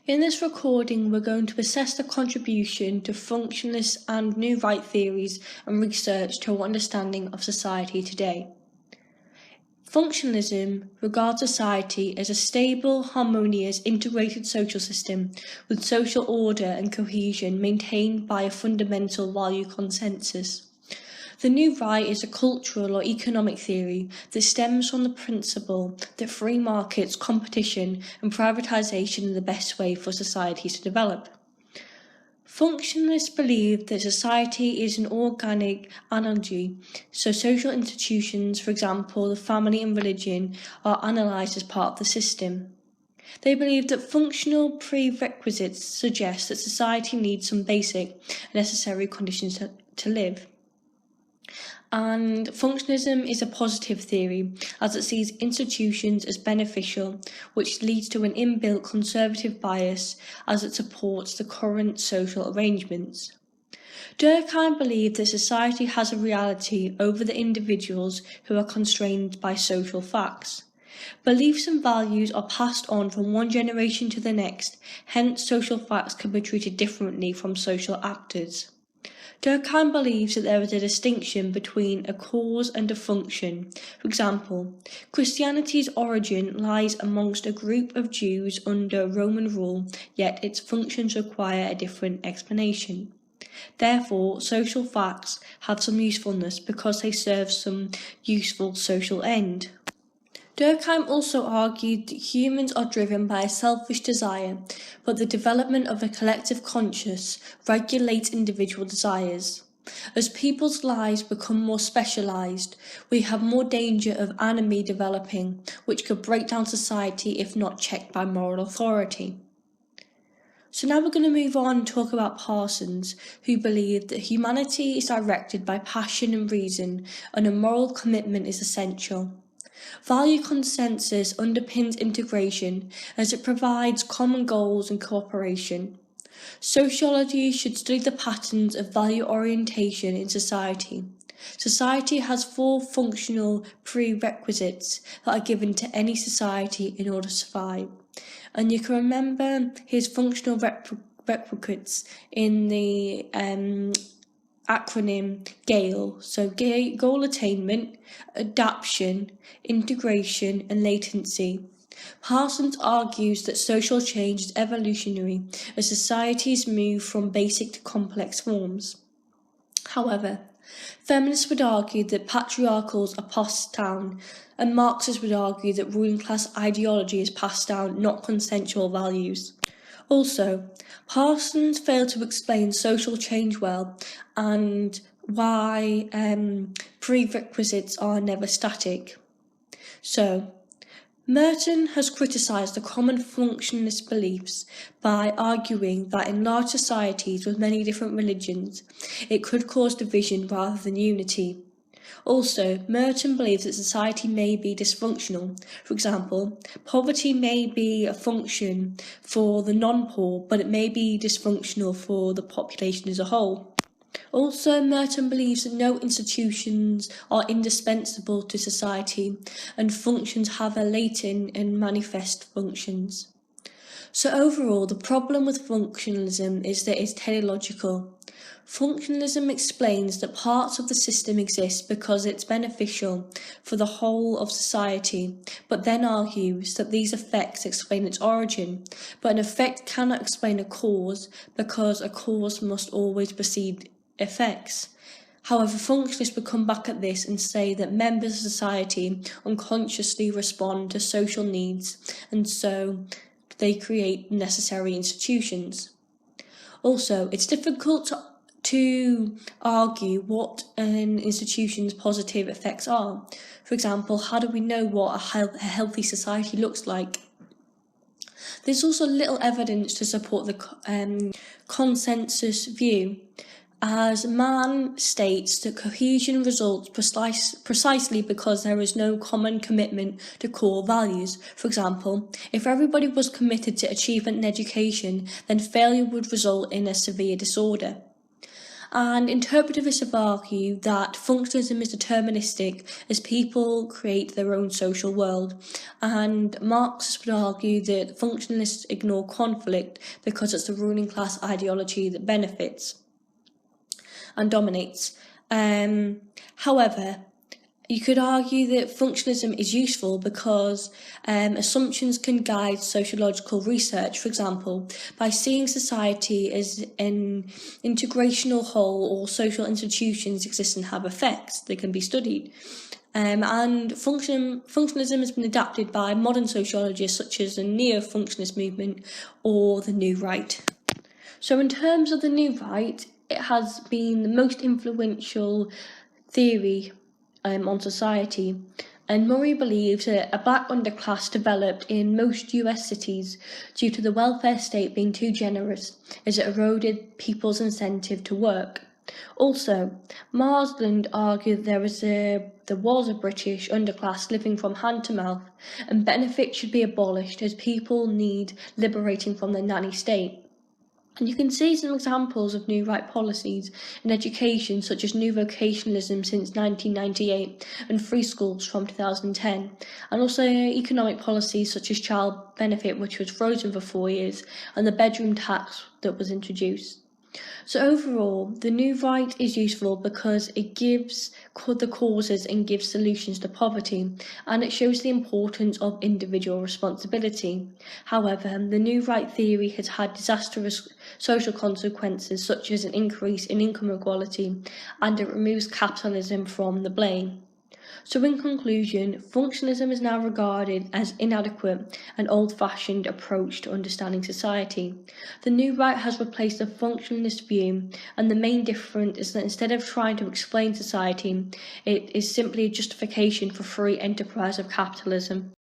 In this recording, we're going to assess the contribution to functionalist and new right theories and research to our understanding of society today. Functionalism regards society as a stable, harmonious, integrated social system with social order and cohesion maintained by a fundamental value consensus. The new right is a cultural or economic theory that stems from the principle that free markets, competition and privatisation are the best way for societies to develop. Functionalists believe that society is an organic analogy, so social institutions, for example, the family and religion, are analysed as part of the system. They believe that functional prerequisites suggest that society needs some basic and necessary conditions to live. And functionalism is a positive theory, as it sees institutions as beneficial, which leads to an inbuilt conservative bias as it supports the current social arrangements. Durkheim believed that society has a reality over the individuals who are constrained by social facts. Beliefs and values are passed on from one generation to the next, hence social facts can be treated differently from social actors. Durkheim believes that there is a distinction between a cause and a function. For example, Christianity's origin lies amongst a group of Jews under Roman rule, yet its functions require a different explanation. Therefore, social facts have some usefulness because they serve some useful social end. Durkheim also argued that humans are driven by a selfish desire, but the development of a collective conscience regulates individual desires. As people's lives become more specialised, we have more danger of anomie developing, which could break down society if not checked by moral authority. So now we're going to move on and talk about Parsons, who believed that humanity is directed by passion and reason, and a moral commitment is essential. Value consensus underpins integration as it provides common goals and cooperation. Sociology should study the patterns of value orientation in society. Society has 4 functional prerequisites that are given to any society in order to survive. And you can remember his functional prerequisites in the acronym GALE, so goal attainment, adaptation, integration and latency. Parsons argues that social change is evolutionary as societies move from basic to complex forms. However, feminists would argue that patriarchals are passed down, and Marxists would argue that ruling class ideology is passed down, not consensual values. Also, Parsons failed to explain social change well and why prerequisites are never static. So, Merton has criticised the common functionalist beliefs by arguing that in large societies with many different religions, it could cause division rather than unity. Also, Merton believes that society may be dysfunctional. For example, poverty may be a function for the non-poor, but it may be dysfunctional for the population as a whole. Also, Merton believes that no institutions are indispensable to society, and functions have a latent and manifest functions. So overall, the problem with functionalism is that it's teleological. Functionalism explains that parts of the system exist because it's beneficial for the whole of society, but then argues that these effects explain its origin. But an effect cannot explain a cause because a cause must always precede effects. However, functionalists would come back at this and say that members of society unconsciously respond to social needs, and so they create necessary institutions. Also, it's difficult to argue what an institution's positive effects are. For example, how do we know what a healthy society looks like? There's also little evidence to support the consensus view, as Mann states that cohesion results precisely because there is no common commitment to core values. For example, if everybody was committed to achievement and education, then failure would result in a severe disorder. And interpretivists have argued that functionalism is deterministic as people create their own social world. And Marxists would argue that functionalists ignore conflict because it's the ruling class ideology that benefits and dominates. However, you could argue that functionalism is useful because assumptions can guide sociological research. For example, by seeing society as an integrational whole, all social institutions exist and have effects that can be studied. And functionalism has been adapted by modern sociologists such as the neo-functionalist movement or the New Right. So in terms of the New Right, it has been the most influential theory on society, and Murray believes that a black underclass developed in most US cities due to the welfare state being too generous as it eroded people's incentive to work. Also, Marsland argued there was a British underclass living from hand to mouth, and benefits should be abolished as people need liberating from the nanny state. And you can see some examples of New Right policies in education, such as New Vocationalism since 1998 and free schools from 2010, and also economic policies such as child benefit, which was frozen for 4 years, and the bedroom tax that was introduced. So overall, the New Right is useful because it gives the causes and gives solutions to poverty, and it shows the importance of individual responsibility. However, the New Right theory has had disastrous social consequences such as an increase in income inequality, and it removes capitalism from the blame. So in conclusion, functionalism is now regarded as inadequate and old-fashioned approach to understanding society. The New Right has replaced the functionalist view, and the main difference is that instead of trying to explain society, it is simply a justification for free enterprise of capitalism.